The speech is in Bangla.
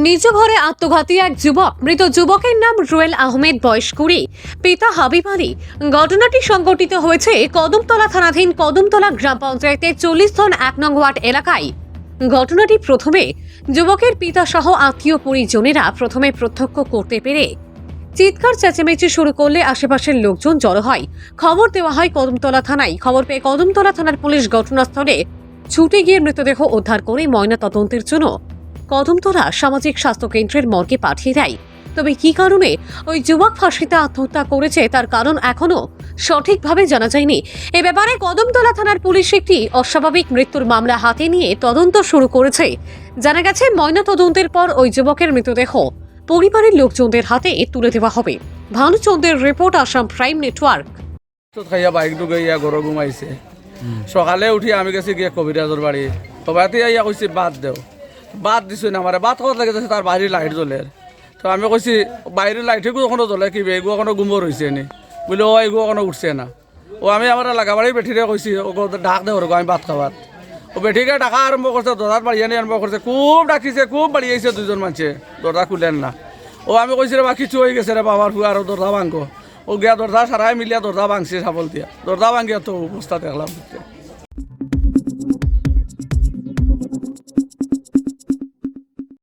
নিজ ঘরে আত্মঘাতী এক যুবক। মৃত যুবকের নাম রুয়েল আহমেদ, বয়স 20, পিতা হাবিব আলী। ঘটনাটি সংঘটিত হয়েছে কদমতলা থানাধীন কদমতলা গ্রাম পঞ্চায়েতের 40 1 নং ওয়ার্ড এলাকায়। ঘটনাটি প্রথমে যুবকের পিতা সহ আত্মীয় পরিজনেরা প্রথমে প্রত্যক্ষ করতে পেরে চিৎকার চেঁচামেচি শুরু করলে আশেপাশের লোকজন জড়ো হয়। খবর দেওয়া হয় কদমতলা থানায়। খবর পেয়ে কদমতলা থানার পুলিশ ঘটনাস্থলে ছুটে গিয়ে মৃতদেহ উদ্ধার করে ময়না তদন্তের জন্য কদমতলা সামাজিক স্বাস্থ্য কেন্দ্রের মর্গে পাঠিয়ে দেয়। তবে কী কারণে ওই যুবক ফাঁসিতে আত্মহত্যা করেছে তার কারণ এখনো সঠিকভাবে জানা যায়নি। এ ব্যাপারে কদমতলা থানার পুলিশ একটি অস্বাভাবিক মৃত্যুর মামলা হাতে নিয়ে তদন্ত শুরু করেছে। জানা গেছে ময়না তদন্তের পর ওই যুবকের মৃতদেহ পরিবারের লোকজনদের হাতে তুলে দেওয়া হবে। ভানুচন্দ্রের রিপোর্ট, আসাম প্রাইম নেটওয়ার্ক। খাইয়া বাইক ঢুকাইয়া ঘর ঘুমাইছে। সকালে উঠি আমি গেছি গিয়ে কবিরাজর বাড়ি। কবাতে আইয়া কইছি বাদ দেও, বাদ দিছো না আমার বাদ কত লাগে তার বাড়ির লাইট জ্বলে। তো আমি কইছি বাইরের লাইট এগুলো জ্বলে কি এগুলো কোনো গুমর হয়েছে নি বলে ও এগুলো কোনো উঠছে না। ও আমি আমার লাগাবাড়ি বেঠিরে কইছি ও ডাক দেওয়ার আমি ভাত খাবার। ও বেঠিকে ডাকা আরম্ভ করছে, দরজার বাড়ি আনি আরম্ভ করছে, খুব ডাকিছে, খুব বাড়িয়েছে। দুজন মানুষে দরজা খুলেন না। ও আমি কইছি রে বা কিছু হয়ে গেছে রে বাবার ফুয়া আরো দরজা ভাঙো। ও গিয়া দরজা সারাই মিলিয়া দরজা ভাঙছে সাবল দিয়া। দরজা ভাঙিয়া তো অবস্থা দেখলাম।